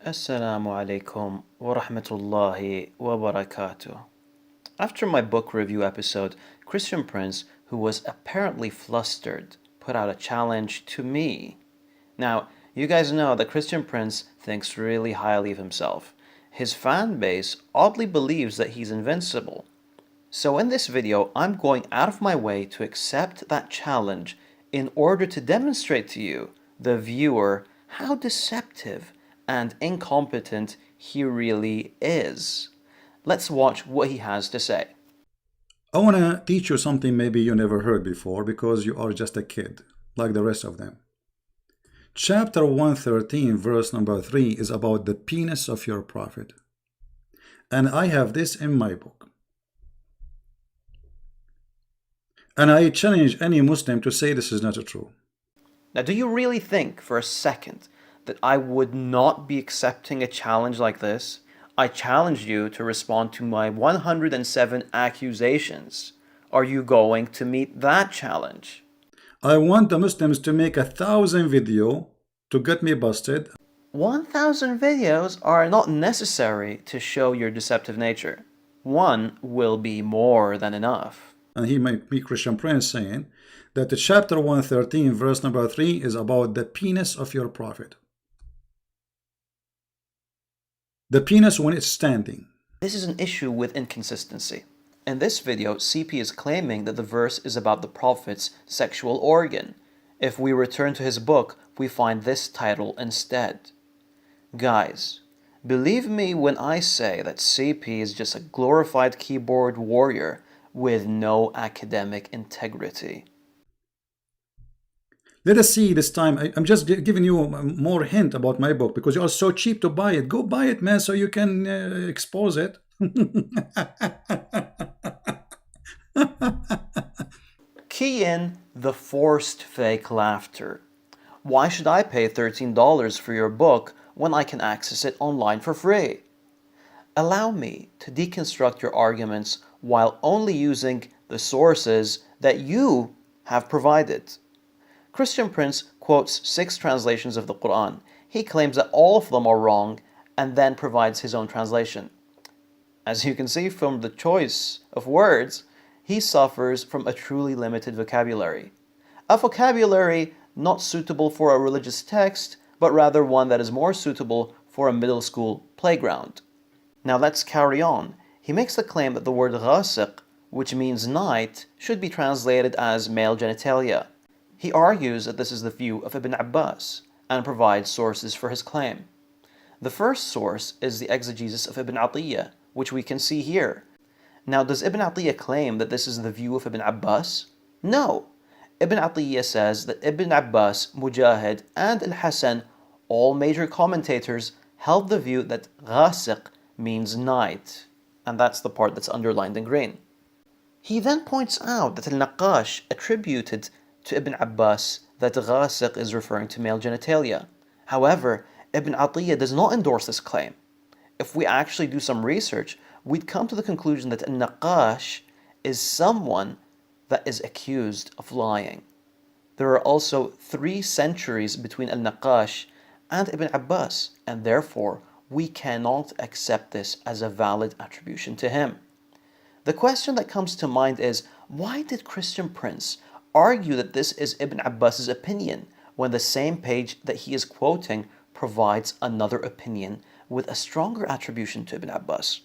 Assalamu alaikum wa rahmatullahi wa barakatuh. After my book review episode, Christian Prince, who was apparently flustered, put out a challenge to me. Now, you guys know that Christian Prince thinks really highly of himself. His fan base oddly believes that he's invincible. So in this video, I'm going out of my way to accept that challenge in order to demonstrate to you, the viewer, how deceptive and incompetent he really is. Let's watch what he has to say. I want to teach you something maybe you never heard before because you are just a kid, like the rest of them. Chapter 113, verse number 3 is about the penis of your prophet. And I have this in my book. And I challenge any Muslim to say this is not true. Now, do you really think for a second that I would not be accepting a challenge like this? I challenged you to respond to my 107 accusations. Are you going to meet that challenge? I want the Muslims to make 1,000 videos to get me busted. 1,000 videos are not necessary to show your deceptive nature. One will be more than enough. And he might be Christian Prince saying that the chapter 113, verse number 3 is about the penis of your prophet. The penis when it's standing. This is an issue with inconsistency. In this video, CP is claiming that the verse is about the prophet's sexual organ. If we return to his book, we find this title instead. Guys, believe me when I say that CP is just a glorified keyboard warrior with no academic integrity. Let us see this time. I'm just giving you more hint about my book because you are so cheap to buy it. Go buy it, man, so you can expose it. Key in the forced fake laughter. Why should I pay $13 for your book when I can access it online for free? Allow me to deconstruct your arguments while only using the sources that you have provided. Christian Prince quotes 6 translations of the Quran. He claims that all of them are wrong and then provides his own translation. As you can see from the choice of words, he suffers from a truly limited vocabulary. A vocabulary not suitable for a religious text, but rather one that is more suitable for a middle school playground. Now let's carry on. He makes the claim that the word ghasiq, which means night, should be translated as male genitalia. He argues that this is the view of Ibn Abbas and provides sources for his claim. The first source is the exegesis of Ibn Atiyah, which we can see here. Now, does Ibn Atiyah claim that this is the view of Ibn Abbas? No. Ibn Atiyah says that Ibn Abbas, Mujahid, and Al-Hasan, all major commentators, held the view that ghasiq means night, and that's the part that's underlined in green. He then points out that Al-Naqash attributed to Ibn Abbas that ghasiq is referring to male genitalia. However, Ibn Atiyah does not endorse this claim. If we actually do some research, we'd come to the conclusion that Al-Naqash is someone that is accused of lying. There are also 3 centuries between Al-Naqash and Ibn Abbas, and therefore we cannot accept this as a valid attribution to him. The question that comes to mind is, why did Christian Prince argue that this is Ibn Abbas's opinion when the same page that he is quoting provides another opinion with a stronger attribution to Ibn Abbas?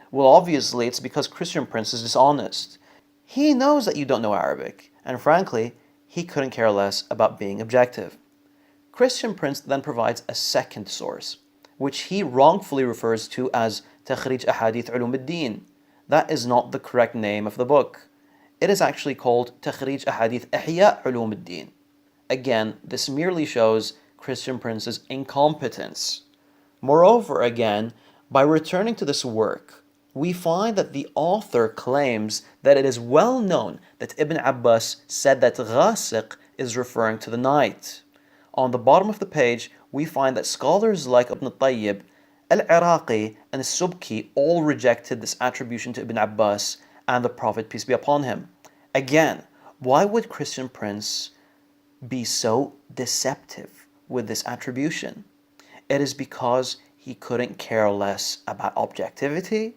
Well, obviously it's because Christian Prince is dishonest. He knows that you don't know Arabic, and frankly, he couldn't care less about being objective. Christian Prince then provides a second source, which he wrongfully refers to as Takhrij Ahadith Ulum ad-Din. That is not the correct name of the book. It is actually called Takhrij Ahadith Ihya Ulum ad-Din. Again, this merely shows Christian Prince's incompetence. Moreover, again, by returning to this work, we find that the author claims that it is well known that Ibn Abbas said that ghasiq is referring to the night. On the bottom of the page, we find that scholars like Ibn Tayyib, Al-Iraqi, and Subki all rejected this attribution to Ibn Abbas and the Prophet, peace be upon him. Again, why would Christian Prince be so deceptive with this attribution? It is because he couldn't care less about objectivity,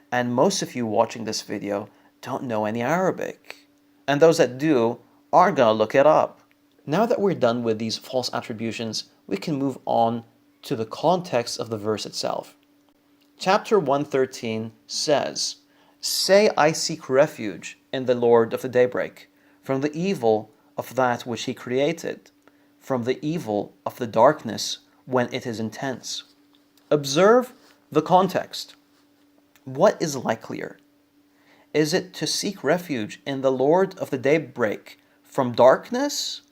and most of you watching this video don't know any Arabic. And those that do aren't gonna look it up. Now that we're done with these false attributions, we can move on to the context of the verse itself. Chapter 113 says, "Say I seek refuge in the Lord of the daybreak, from the evil of that which he created, from the evil of the darkness when it is intense." Observe the context. What is likelier? Is it to seek refuge in the Lord of the daybreak from darkness?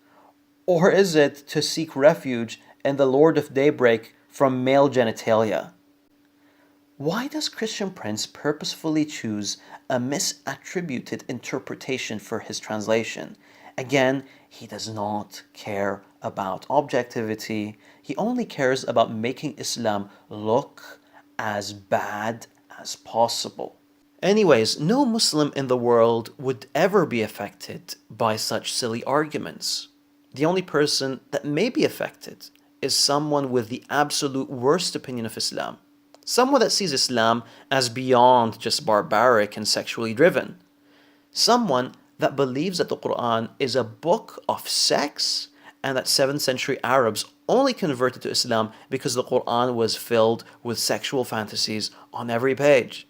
Or is it to seek refuge in the Lord of daybreak from male genitalia? Why does Christian Prince purposefully choose a misattributed interpretation for his translation? Again, he does not care about objectivity. He only cares about making Islam look as bad as possible. Anyways, no Muslim in the world would ever be affected by such silly arguments. The only person that may be affected is someone with the absolute worst opinion of Islam. Someone that sees Islam as beyond just barbaric and sexually driven. Someone that believes that the Quran is a book of sex and that 7th century Arabs only converted to Islam because the Quran was filled with sexual fantasies on every page.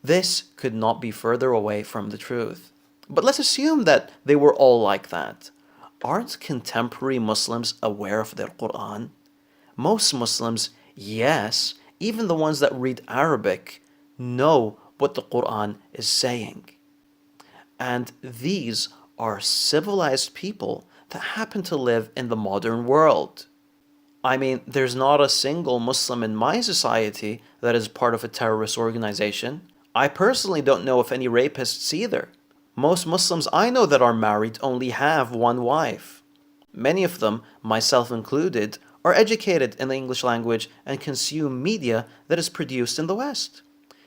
This could not be further away from the truth. But let's assume that they were all like that. Aren't contemporary Muslims aware of their Quran? Most Muslims, yes, even the ones that read Arabic, know what the Quran is saying. And these are civilized people that happen to live in the modern world. I mean, there's not a single Muslim in my society that is part of a terrorist organization. I personally don't know of any rapists either. Most Muslims I know that are married only have one wife. Many of them, myself included, are educated in the English language and consume media that is produced in the West.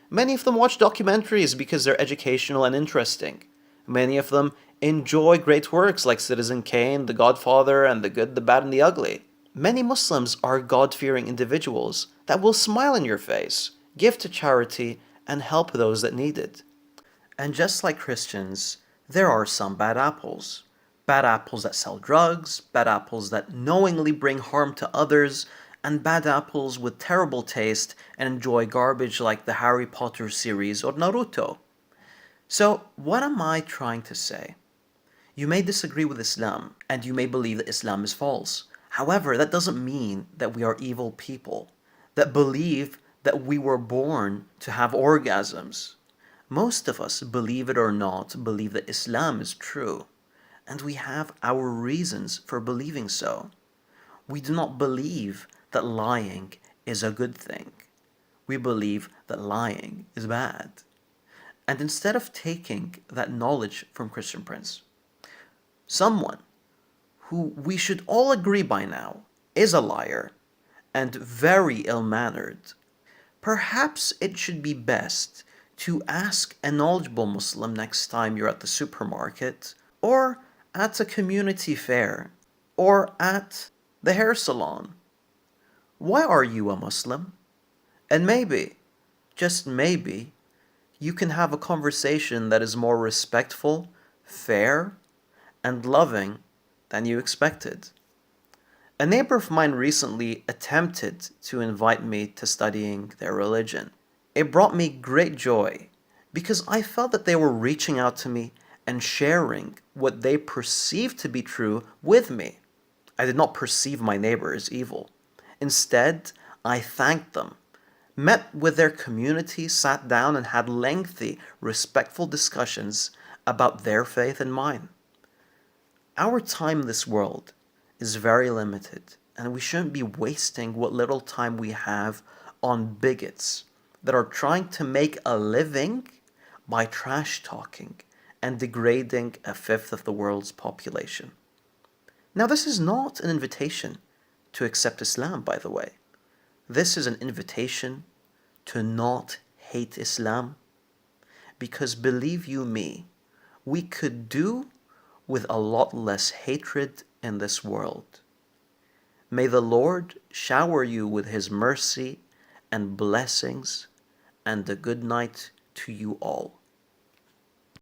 Many of them watch documentaries because they're educational and interesting. Many of them enjoy great works like Citizen Kane, The Godfather, and The Good, the Bad, and the Ugly. Many Muslims are God-fearing individuals that will smile in your face, give to charity, and help those that need it. And just like Christians, there are some bad apples. Bad apples that sell drugs, bad apples that knowingly bring harm to others, and bad apples with terrible taste and enjoy garbage like the Harry Potter series or Naruto. So, what am I trying to say? You may disagree with Islam, and you may believe that Islam is false. However, that doesn't mean that we are evil people, that believe that we were born to have orgasms. Most of us, believe it or not, believe that Islam is true, and we have our reasons for believing so. We do not believe that lying is a good thing. We believe that lying is bad. And instead of taking that knowledge from Christian Prince, someone who we should all agree by now is a liar and very ill-mannered, perhaps it should be best to ask a knowledgeable Muslim next time you're at the supermarket, or at a community fair, or at the hair salon. Why are you a Muslim? And maybe, just maybe, you can have a conversation that is more respectful, fair, and loving than you expected. A neighbor of mine recently attempted to invite me to studying their religion. It brought me great joy because I felt that they were reaching out to me and sharing what they perceived to be true with me. I did not perceive my neighbor as evil. Instead, I thanked them, met with their community, sat down and had lengthy, respectful discussions about their faith and mine. Our time in this world is very limited, and we shouldn't be wasting what little time we have on bigots that are trying to make a living by trash talking and degrading a fifth of the world's population. Now, this is not an invitation to accept Islam, by the way. This is an invitation to not hate Islam, because believe you me, we could do with a lot less hatred in this world. May the Lord shower you with His mercy and blessings and a good night to you all.